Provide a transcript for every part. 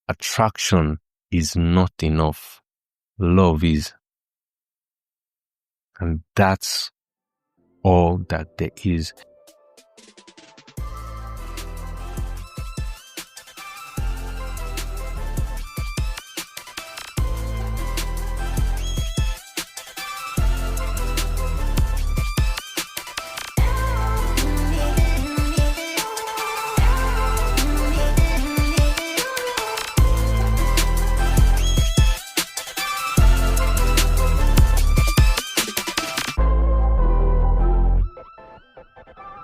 attraction is not enough. Love is. And that's all that there is.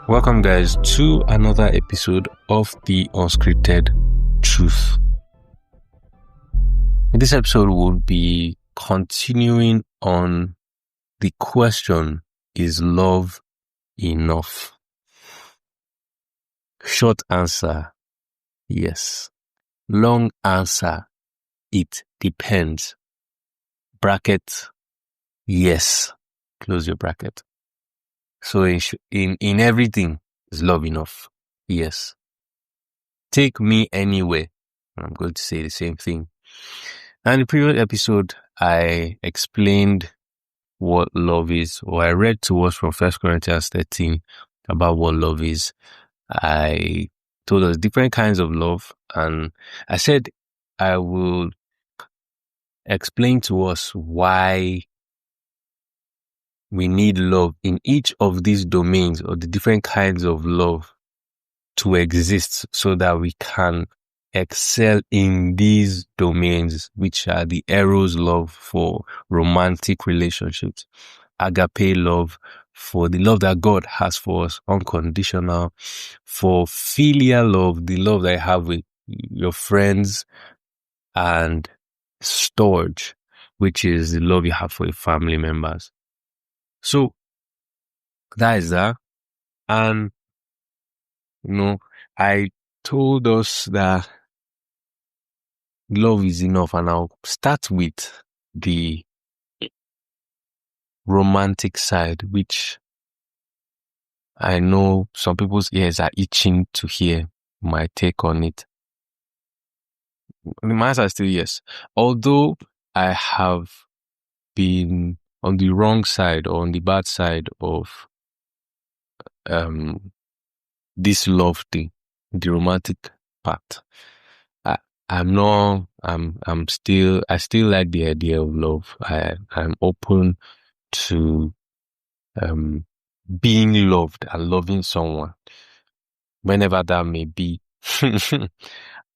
Welcome, guys, to another episode of The Unscripted Truth. In this episode, we'll be continuing on the question, is love enough? Short answer, yes. Long answer, it depends. Bracket, yes. Close your bracket. So in everything, is love enough? Yes. Take me anywhere. I'm going to say the same thing. And in the previous episode, I explained what love is, or I read to us from 1 Corinthians 13 about what love is. I told us different kinds of love, and I said I will explain to us why we need love in each of these domains, or the different kinds of love, to exist so that we can excel in these domains, which are the eros love for romantic relationships, agape love for the love that God has for us, unconditional, for filial love, the love that you have with your friends, and storge, which is the love you have for your family members. So that is that. And, I told us that love is enough, and I'll start with the romantic side, which I know some people's ears are itching to hear my take on it. The answer is still yes. Although I have been on the wrong side, or on the bad side of this love thing, the romantic part. I still like the idea of love. I'm open to being loved and loving someone, whenever that may be.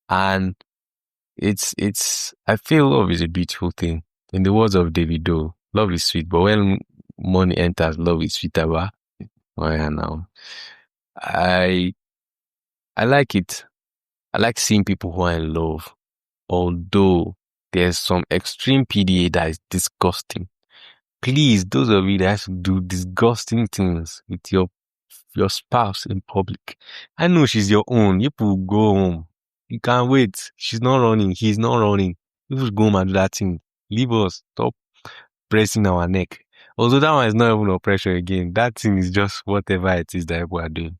And I feel love is a beautiful thing. In the words of Davido, love is sweet, but when money enters, love is sweeter. Oh yeah, now. I like it. I like seeing people who are in love, although there's some extreme PDA that is disgusting. Please, those of you that do disgusting things with your spouse in public, I know she's your own. You people go home. You can't wait. She's not running. He's not running. You should go home and do that thing. Leave us. Stop pressing our neck. Although that one is not even oppression again. That thing is just whatever it is that people are doing.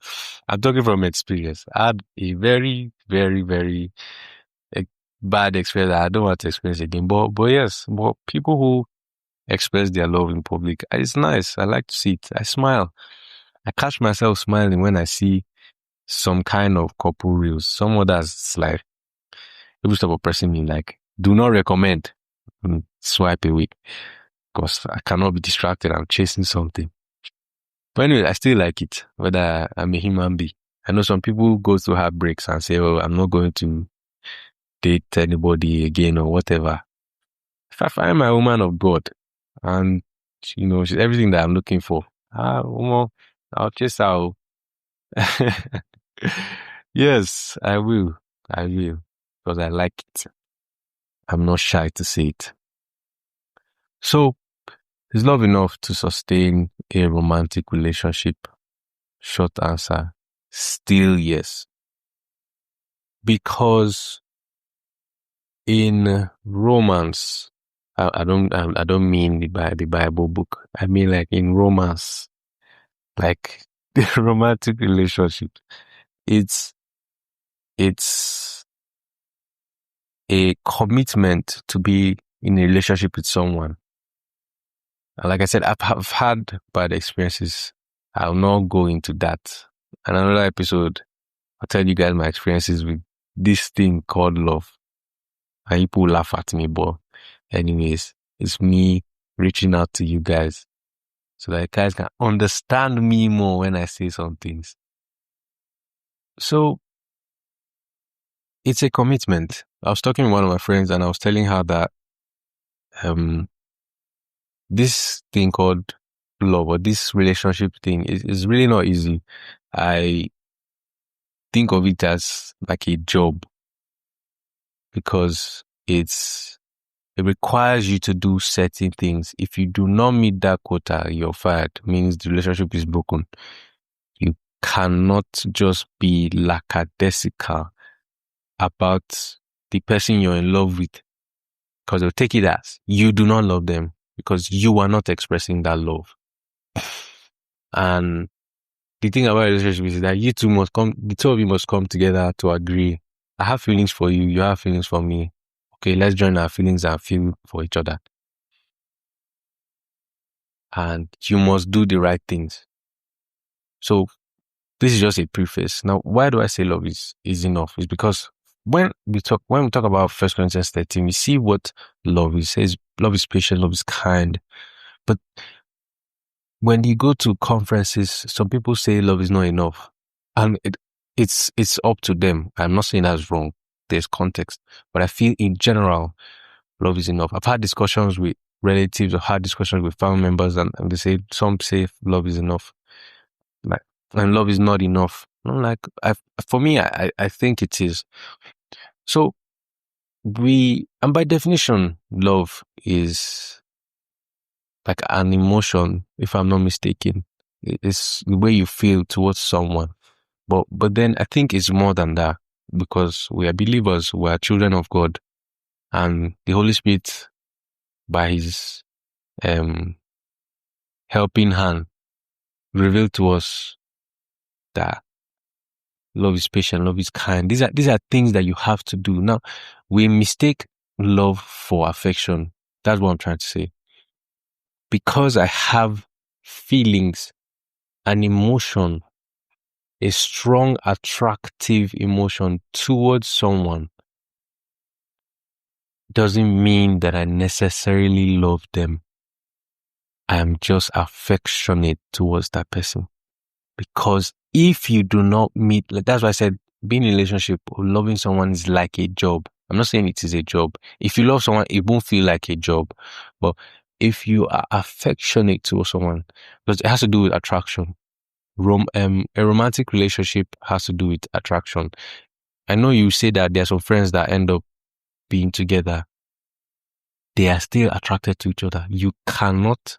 I'm talking from experience. I had a very, very, very bad experience that I don't want to experience again. But yes, but people who express their love in public, it's nice. I like to see it. I smile. I catch myself smiling when I see some kind of couple reels. Some others, like, people stop oppressing me, like, do not recommend. Swipe away. Because I cannot be distracted. I'm chasing something. But anyway, I still like it, whether I'm a human being. I know some people go through heartbreaks and say, oh, I'm not going to date anybody again or whatever. If I find my woman of God and, she's everything that I'm looking for, I'll chase her. Yes, I will. Because I like it. I'm not shy to say it. So, is love enough to sustain a romantic relationship? Short answer, still yes. Because in romance, I don't mean the Bible book. I mean, like, in romance, like the romantic relationship, it's a commitment to be in a relationship with someone. And like I said, I've had bad experiences. I'll not go into that. In another episode, I'll tell you guys my experiences with this thing called love. And people laugh at me, but anyways, it's me reaching out to you guys so that you guys can understand me more when I say some things. So it's a commitment. I was talking with one of my friends and I was telling her that this thing called love or this relationship thing is really not easy. I think of it as like a job because it requires you to do certain things. If you do not meet that quota, you're fired. Means the relationship is broken. You cannot just be lackadaisical about the person you're in love with because they'll take it as you do not love them because you are not expressing that love. And the thing about a relationship is that the two of you must come together to agree. I have feelings for you, you have feelings for me. Okay, let's join our feelings and feel for each other. And you must do the right things. So this is just a preface. Now, why do I say love is enough? It's because when we talk about 1 Corinthians 13, we see what love is. It says love is patient, love is kind. But when you go to conferences, some people say love is not enough. And it's up to them. I'm not saying that's wrong. There's context. But I feel in general, love is enough. I've had discussions with relatives or had discussions with family members and they say, some say love is enough. Like, and love is not enough. I'm like, for me, I think it is. So and by definition, love is like an emotion, if I'm not mistaken. It's the way you feel towards someone. But then I think it's more than that because we are believers, we are children of God, and the Holy Spirit, by His helping hand, revealed to us that love is patient, love is kind. These are things that you have to do. Now, we mistake love for affection. That's what I'm trying to say. Because I have feelings, an emotion, a strong, attractive emotion towards someone, doesn't mean that I necessarily love them. I am just affectionate towards that person. Because if you do not meet, like that's why I said being in a relationship or loving someone is like a job. I'm not saying it is a job. If you love someone, it won't feel like a job. But if you are affectionate towards someone, because it has to do with attraction. A romantic relationship has to do with attraction. I know you say that there are some friends that end up being together. They are still attracted to each other. You cannot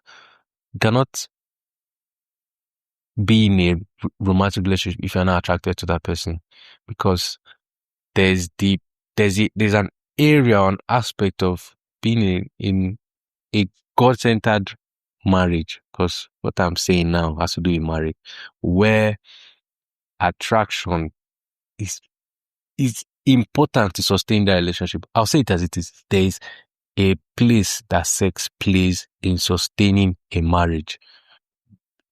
be in a romantic relationship if you're not attracted to that person, because there's an area, an aspect of being in a God-centered marriage, because what I'm saying now has to do with marriage, where attraction is important to sustain that relationship. I'll say it as it is. There is a place that sex plays in sustaining a marriage.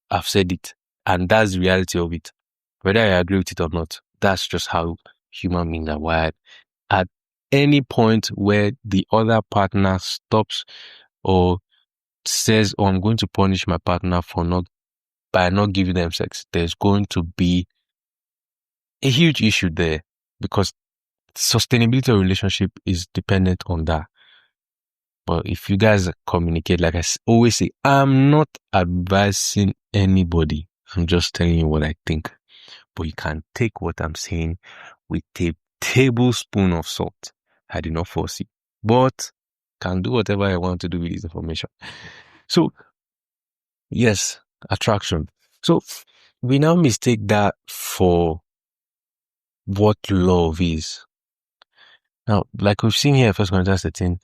I've said it, and that's the reality of it. Whether I agree with it or not, that's just how human beings are wired. At any point where the other partner stops or says, "Oh, I'm going to punish my partner by not giving them sex," there's going to be a huge issue there, because sustainability of relationship is dependent on that. But if you guys communicate, like I always say, I'm not advising anybody. I'm just telling you what I think. But you can take what I'm saying with a tablespoon of salt. I did not force it, but can do whatever I want to do with this information. So, yes, attraction. So, we now mistake that for what love is. Now, like we've seen here in 1 Corinthians 13,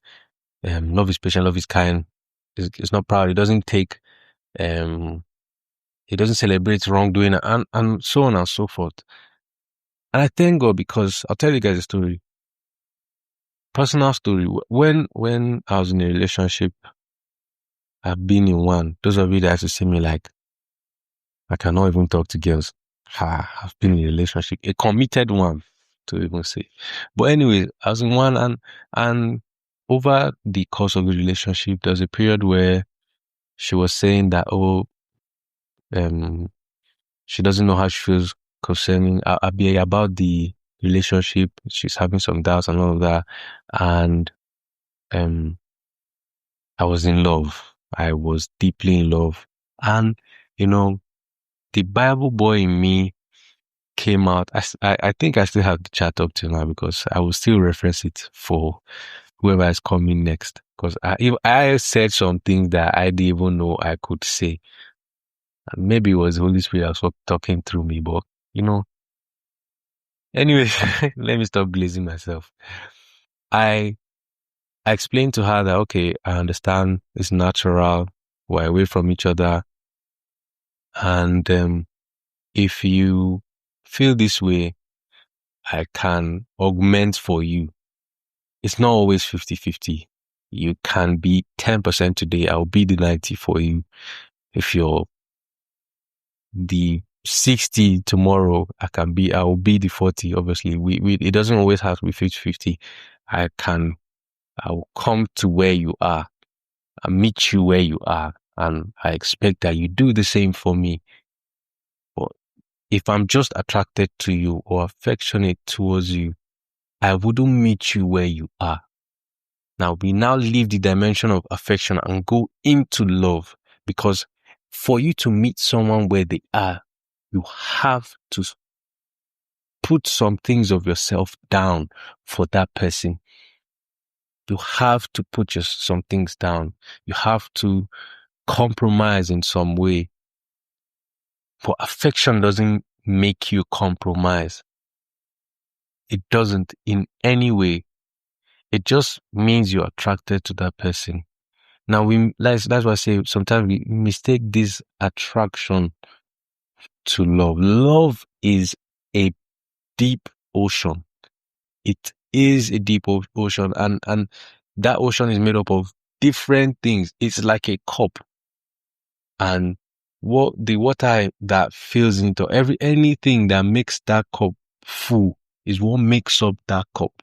love is patient, love is kind. It's not proud. It doesn't take, it doesn't celebrate wrongdoing, and so on and so forth. And I thank God, because I'll tell you guys a story. personal story. When I was in a relationship, I've been in one. Those of you that used to see me like I cannot even talk to girls. I've been in a relationship, a committed one to even say. But anyway, I was in one, and over the course of the relationship, there was a period where she was saying that um she doesn't know how she feels concerning about the relationship. She's having some doubts and all of that. And um I was in love. I was deeply in love. And you know, the Bible boy in me came out. I think I still have the chat up till now because I will still reference it for whoever is coming next. Because if I said some things that I didn't even know I could say. And maybe it was the Holy Spirit also talking through me, but you know, anyway, let me stop blazing myself. I I explained to her that okay, I understand it's natural, we're away from each other, and if you feel this way, I can augment for you. It's not always 50-50. You can be 10% today, I'll be the 90 for you. If you're the 60 tomorrow, I will be the 40. Obviously, it doesn't always have to be 50-50. I will come to where you are. I meet you where you are. And I expect that you do the same for me. But if I'm just attracted to you or affectionate towards you, I wouldn't meet you where you are. Now, we now leave the dimension of affection and go into love, because for you to meet someone where they are, you have to put some things of yourself down for that person. You have to put some things down. You have to compromise in some way. But affection doesn't make you compromise. It doesn't in any way. It just means you're attracted to that person. Now that's why I say sometimes we mistake this attraction to love. Love is a deep ocean. It is a deep ocean, and that ocean is made up of different things. It's like a cup, and what the water that fills into anything that makes that cup full is what makes up that cup.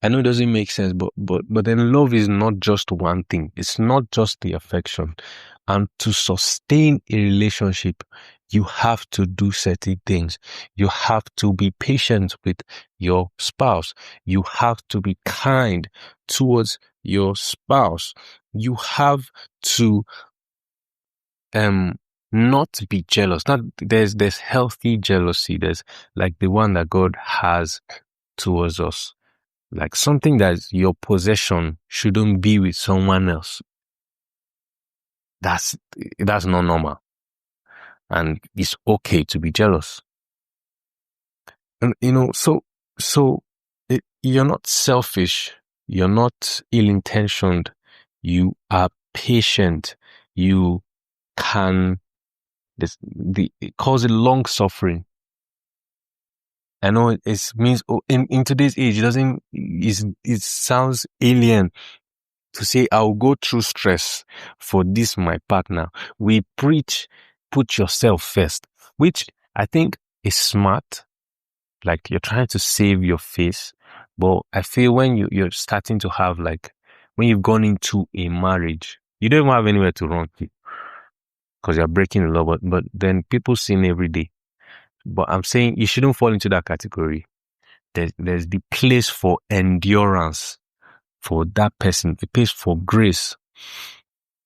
I know it doesn't make sense, but then love is not just one thing. It's not just the affection. And to sustain a relationship, you have to do certain things. You have to be patient with your spouse. You have to be kind towards your spouse. You have to not be jealous. Not there's healthy jealousy. There's like the one that God has towards us. Like something that's your possession shouldn't be with someone else. That's not normal. And it's okay to be jealous. And you're not selfish. You're not ill-intentioned. You are patient. You can, it calls it long suffering. I know it means in today's age, it sounds alien to say I'll go through stress for this, my partner. We preach, put yourself first, which I think is smart. Like you're trying to save your face. But I feel when you're starting to have when you've gone into a marriage, you don't even have anywhere to run to because you're breaking the law. But then people sin every day. But I'm saying you shouldn't fall into that category. There's the place for endurance for that person, the place for grace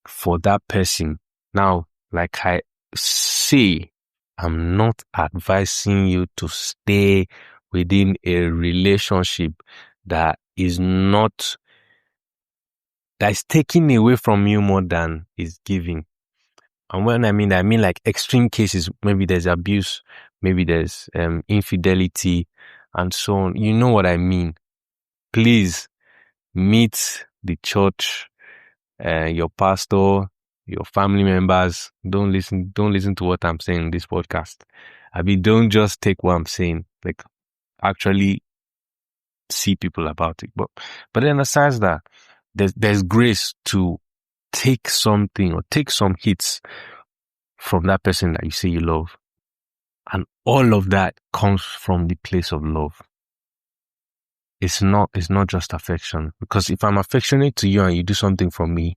for that person. Now, like I say, I'm not advising you to stay within a relationship that is taking away from you more than is giving. And when I mean that, I mean like extreme cases. Maybe there's abuse, maybe there's infidelity, and so on. You know what I mean. Please meet the church, your pastor, your family members. Don't listen to what I'm saying in this podcast. I mean, don't just take what I'm saying. Like, actually see people about it. But then aside that, there's grace to take something or take some hits from that person that you say you love. And all of that comes from the place of love. It's not just affection. Because if I'm affectionate to you and you do something for me,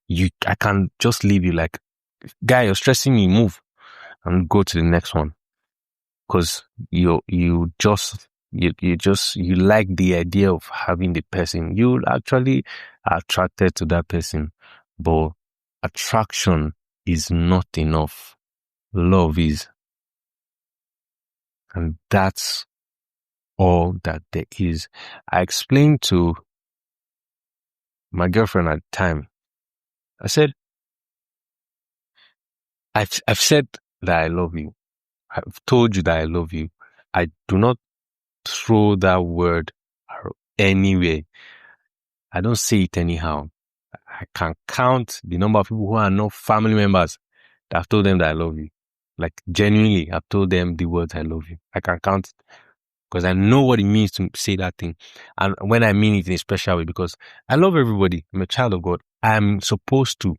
I can't just leave you like, guy, you're stressing me, move and go to the next one. Because you like the idea of having the person. You actually are attracted to that person. But attraction is not enough. Love is. And that's all that there is. I explained to my girlfriend at the time. I said, I've said that I love you. I've told you that I love you. I do not throw that word anywhere. I don't say it anyhow. I can count the number of people who are not family members that I've told them that I love you. Like, genuinely, I've told them the words I love you. I can count it because I know what it means to say that thing. And when I mean it in a special way, because I love everybody. I'm a child of God. I'm supposed to.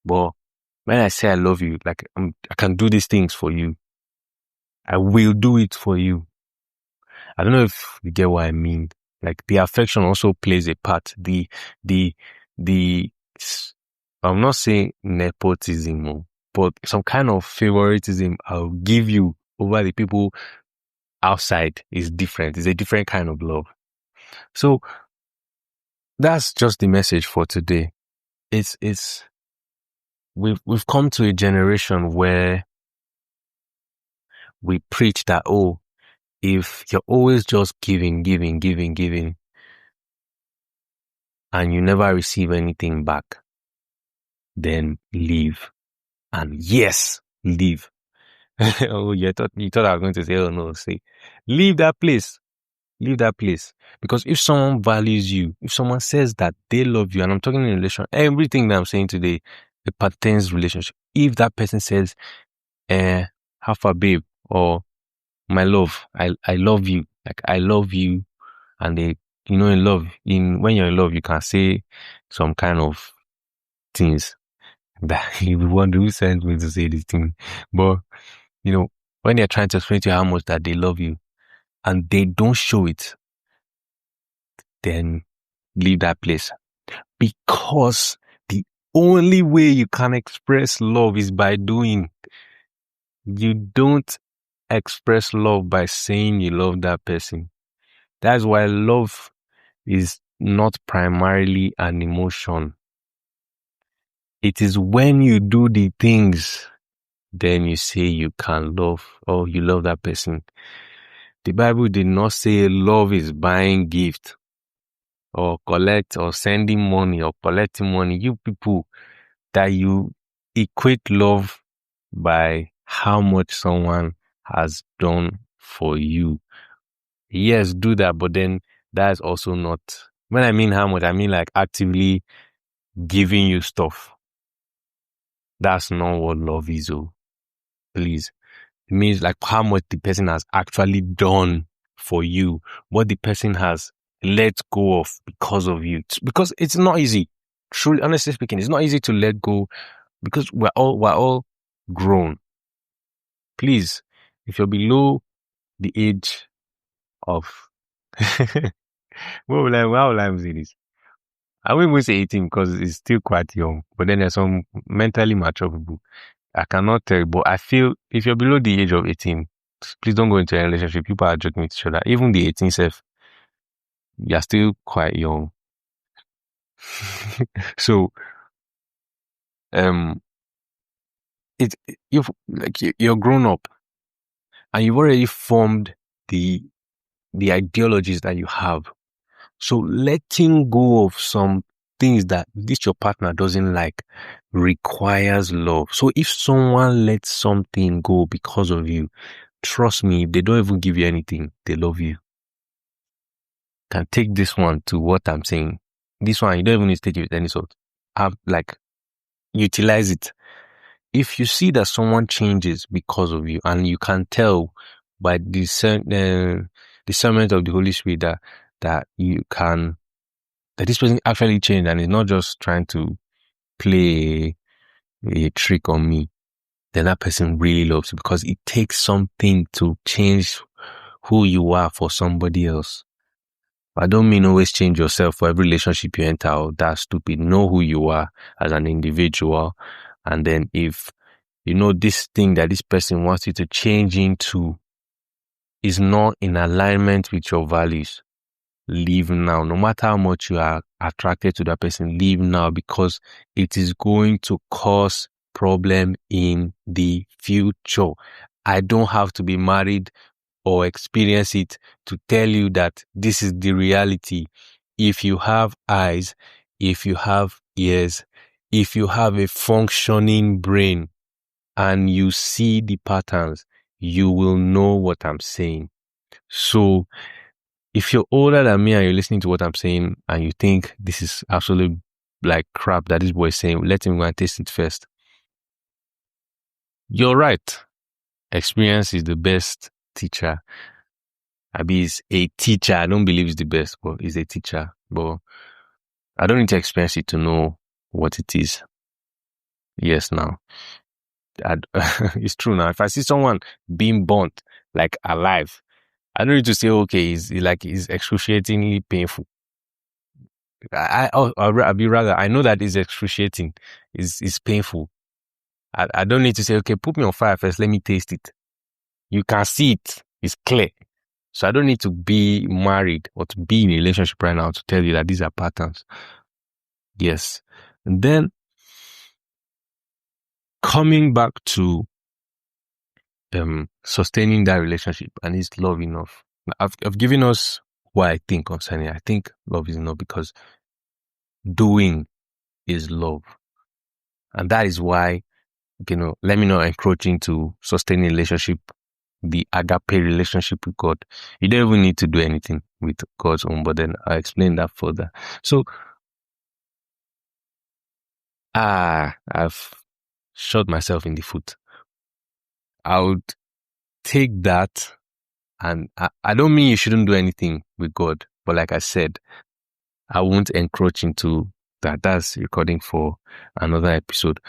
But when I say I love you, like, I can do these things for you. I will do it for you. I don't know if you get what I mean. Like, the affection also plays a part. I'm not saying nepotism, but some kind of favoritism I'll give you over the people outside is different. It's a different kind of love. So that's just the message for today. We've come to a generation where we preach that, oh, if you're always just giving, and you never receive anything back, then leave. And yes, leave. Oh, you thought I was going to say, oh no, say, leave that place. Leave that place. Because if someone values you, if someone says that they love you, and I'm talking in relation, everything that I'm saying today, it pertains relationship. If that person says, half a babe, or my love, I love you, like I love you, and they, in love, when you're in love, you can say some kind of things that you wonder who sent me to say this thing. But, when they're trying to explain to you how much that they love you and they don't show it, then leave that place. Because the only way you can express love is by doing. You don't express love by saying you love that person. That's why love is not primarily an emotion. It is when you do the things, then you say you can love, or you love that person. The Bible did not say love is buying gift or collect or sending money or collecting money. You people that you equate love by how much someone has done for you. Yes, do that, but then that's also not, when I mean how much, I mean like actively giving you stuff. That's not what love is, oh. Please. It means like how much the person has actually done for you, what the person has let go of because of you. Because it's not easy. Truly, honestly speaking, it's not easy to let go because we're all grown. Please, if you're below the age of how will I say this? I won't even say 18 because it's still quite young. But then there's some mentally mature people. I cannot tell, but I feel if you're below the age of 18, please don't go into a relationship. People are joking with each other. Even the 18 self, you're still quite young. So, you're grown up and you've already formed the ideologies that you have. So letting go of some things that this your partner doesn't like requires love. So if someone lets something go because of you, trust me, if they don't even give you anything, they love you. Can take this one to what I'm saying. This one, you don't even need to take it with any sort. Utilize it. If you see that someone changes because of you, and you can tell by the discernment of the Holy Spirit that you can, that this person actually changed and is not just trying to play a trick on me, then that person really loves you, because it takes something to change who you are for somebody else. I don't mean always change yourself for every relationship you enter. Oh, that's stupid. Know who you are as an individual. And then if you know this thing that this person wants you to change into is not in alignment with your values, leave now. No matter how much you are attracted to that person, leave now, because it is going to cause problem in the future. I don't have to be married or experience it to tell you that this is the reality. If you have eyes, if you have ears, if you have a functioning brain and you see the patterns, you will know what I'm saying. So if you're older than me and you're listening to what I'm saying and you think this is absolute like crap that this boy is saying, let him go and taste it first. You're right. Experience is the best teacher. Abi is a teacher. I don't believe it's the best, but he's a teacher. But I don't need to experience it to know what it is. Yes, now. It's true now. If I see someone being burnt, like alive, I don't need to say, okay, it's excruciatingly painful. I'll be rather, I know that it's excruciating. It's painful. I don't need to say, okay, put me on fire first. Let me taste it. You can see it. It's clear. So I don't need to be married or to be in a relationship right now to tell you that these are patterns. Yes. And then coming back to sustaining that relationship, and is love enough? I've given us what I think concerning it. I think love is enough because doing is love. And that is why, let me not encroach into sustaining relationship, the agape relationship with God. You don't even need to do anything with God's own, but then I'll explain that further. So, I've shot myself in the foot. I would take that, and I don't mean you shouldn't do anything with God, but like I said, I won't encroach into that. That's recording for another episode.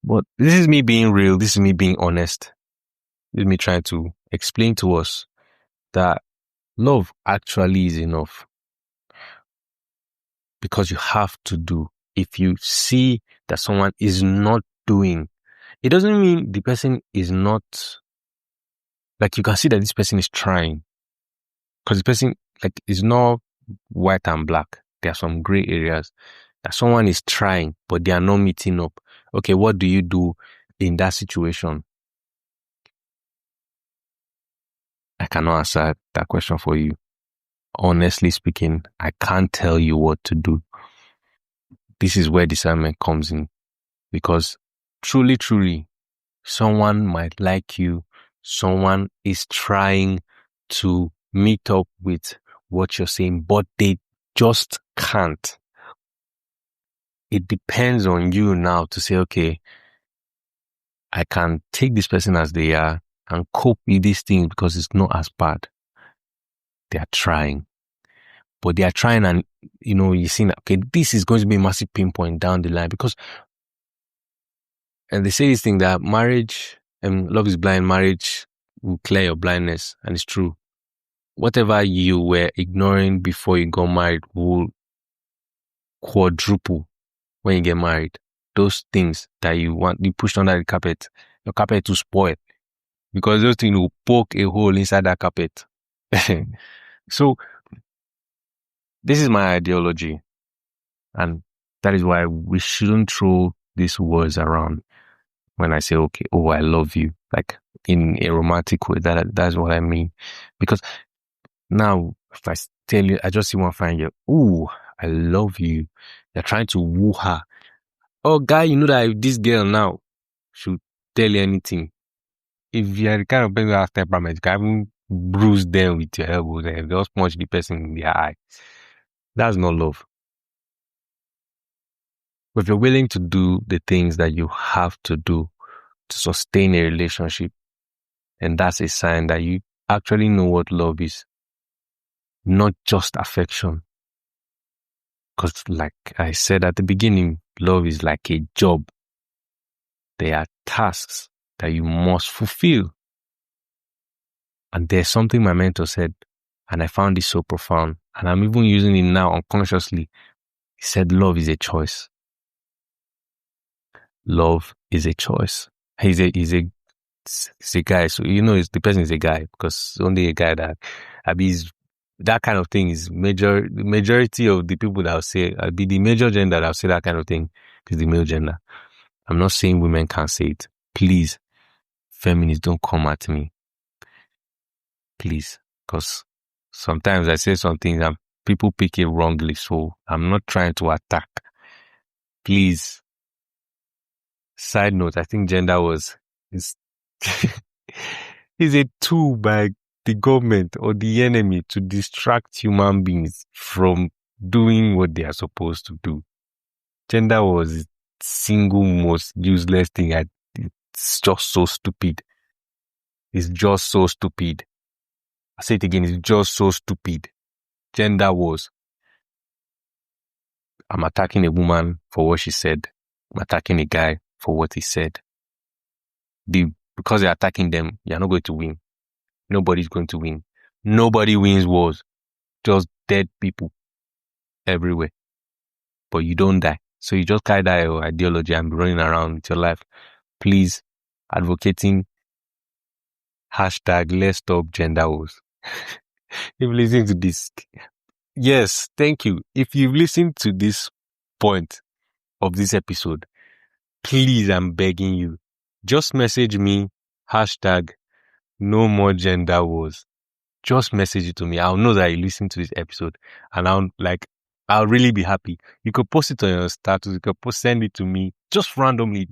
But this is me being real. This is me being honest. This is me trying to explain to us that love actually is enough. Because you have to do. If you see that someone is not doing, it doesn't mean the person is not, like you can see that this person is trying. Because the person is not white and black. There are some gray areas. That someone is trying, but they are not meeting up. Okay, what do you do in that situation? I cannot answer that question for you. Honestly speaking, I can't tell you what to do. This is where discernment comes in. Because truly, someone might like you. Someone is trying to meet up with what you're saying, but they just can't. It depends on you now to say, okay, I can take this person as they are and cope with these things because it's not as bad. They are trying. But they are trying, and you see that, okay, this is going to be a massive pinpoint down the line, because and they say this thing that marriage and love is blind, marriage will clear your blindness, and it's true. Whatever you were ignoring before you got married will quadruple when you get married. Those things that you pushed under the carpet, your carpet will spoil because those things will poke a hole inside that carpet. So this is my ideology, and that is why we shouldn't throw these words around when I say, okay, oh, I love you, like in a romantic way. That's what I mean. Because now, if I tell you, I just see one fine girl, oh, I love you. You're trying to woo her. Oh, guy, you know that this girl now should tell you anything. If you're the kind of person who has temperament, you can even bruise them with your elbows and just punch the person in the eye. That's not love. But if you're willing to do the things that you have to do to sustain a relationship, and that's a sign that you actually know what love is. not just affection. Because like I said at the beginning, love is like a job. There are tasks that you must fulfill. And there's something my mentor said, and I found it so profound, and I'm even using it now unconsciously. He said, love is a choice. Love is a choice. He's a guy, so the person is a guy because only a guy that kind of thing is the majority of the people that I'll say, I'll be the major gender that I'll say that kind of thing is the male gender. I'm not saying women can't say it. Please, feminists, don't come at me. Please, because sometimes I say something and people pick it wrongly, so I'm not trying to attack. Please. Side note, I think gender is is a tool by the government or the enemy to distract human beings from doing what they are supposed to do. Gender was the single most useless thing. It's just so stupid. It's just so stupid. I say it again, it's just so stupid. Gender was. I'm attacking a woman for what she said. I'm attacking a guy for what he said. Because you're attacking them, you're not going to win. Nobody's going to win. Nobody wins wars. Just dead people everywhere. But you don't die. So you just carry that ideology and be running around with your life. Please, advocating #let's stop gender wars. If you listen to this, yes, thank you. If you've listened to this point of this episode, please, I'm begging you, just message me #no more gender wars. Just message it to me. I'll know that you listened to this episode, and I'll really be happy. You could post it on your status. You could send it to me just randomly.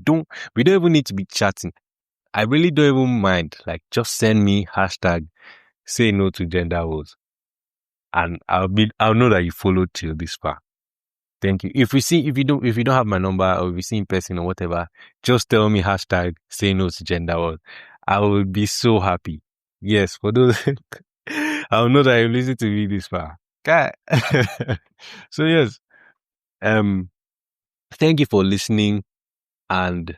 We don't even need to be chatting. I really don't even mind. Like, just send me #say no to gender wars, and I'll know that you followed till this far. Thank you. If you don't have my number, or if you see in person or whatever, just tell me #say no to gender wars. I will be so happy. Yes, for those, I'll know that you listen to me this far. Okay. So yes, thank you for listening, and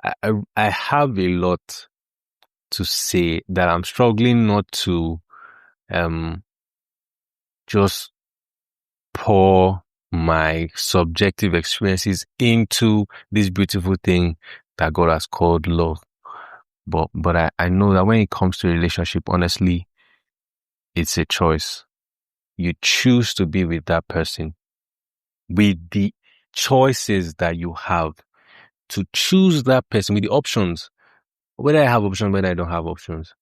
I have a lot to say that I'm struggling not to just pour my subjective experiences into this beautiful thing that God has called love. But I know that when it comes to relationship, honestly, it's a choice. You choose to be with that person with the choices that you have to choose that person with the options. Whether I have options, whether I don't have options,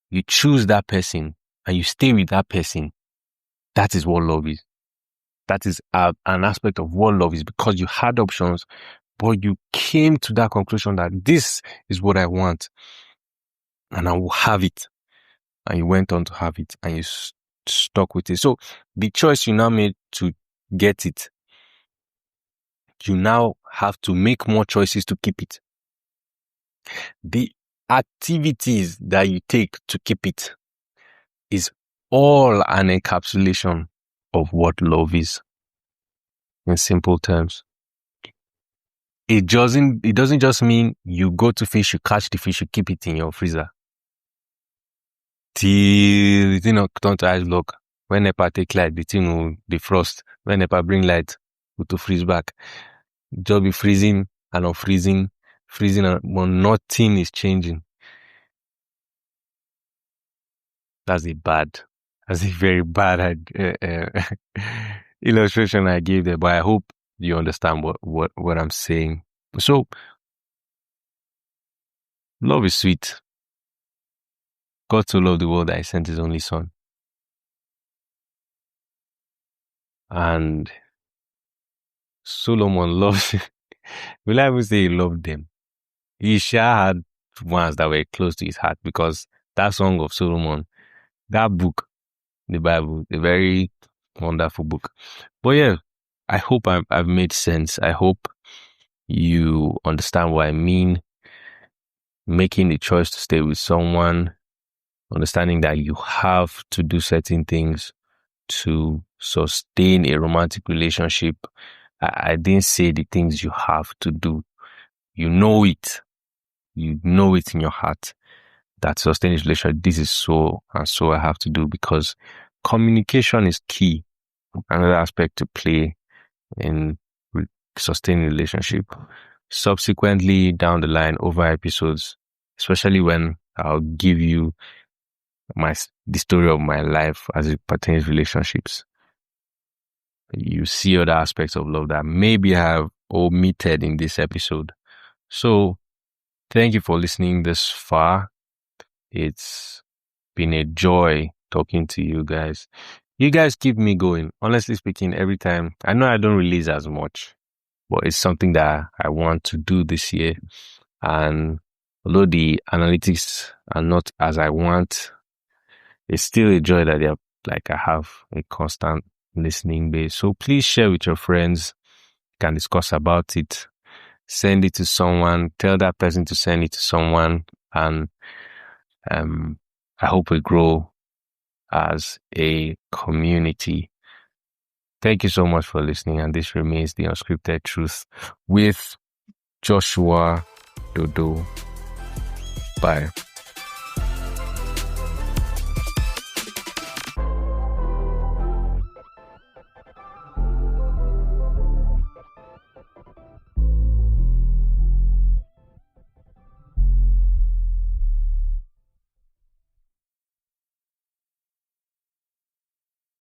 you choose that person and you stay with that person. That is what love is. That is an aspect of what love is, because you had options, but you came to that conclusion that this is what I want and I will have it. And you went on to have it and you stuck with it. So the choice you now made to get it, you now have to make more choices to keep it. The activities that you take to keep it is all an encapsulation of what love is. In simple terms, it doesn't just mean you go to fish, you catch the fish, you keep it in your freezer till the thing turn to ice block. When NEPA take light, the thing will defrost. When NEPA bring light, will to freeze back. Just be freezing and unfreezing, but nothing is changing. That's a very bad illustration I gave there, but I hope you understand what I'm saying. So, love is sweet. God so loved the world that He sent His only Son. And Solomon loves, will I even say he loved them? He sure had ones that were close to his heart, because that Song of Solomon, that book, the Bible, a very wonderful book. But yeah, I hope I've made sense. I hope you understand what I mean. Making the choice to stay with someone understanding that you have to do certain things to sustain a romantic relationship. I didn't say the things you have to do. You know it. You know it in your heart that sustain this relationship. This is so and so I have to do, because communication is key. Another aspect to play in sustaining relationship. Subsequently, down the line, over episodes, especially when I'll give you the story of my life as it pertains to relationships, you see other aspects of love that maybe I have omitted in this episode. So, thank you for listening this far. It's been a joy talking to you guys. You guys keep me going. Honestly speaking, every time, I know I don't release as much, but it's something that I want to do this year. And although the analytics are not as I want, it's still a joy that I have a constant listening base. So please share with your friends. You can discuss about it. Send it to someone. Tell that person to send it to someone. And I hope we grow as a community. Thank you so much for listening. And this remains The Unscripted Truth with Joshua Dodo. Bye.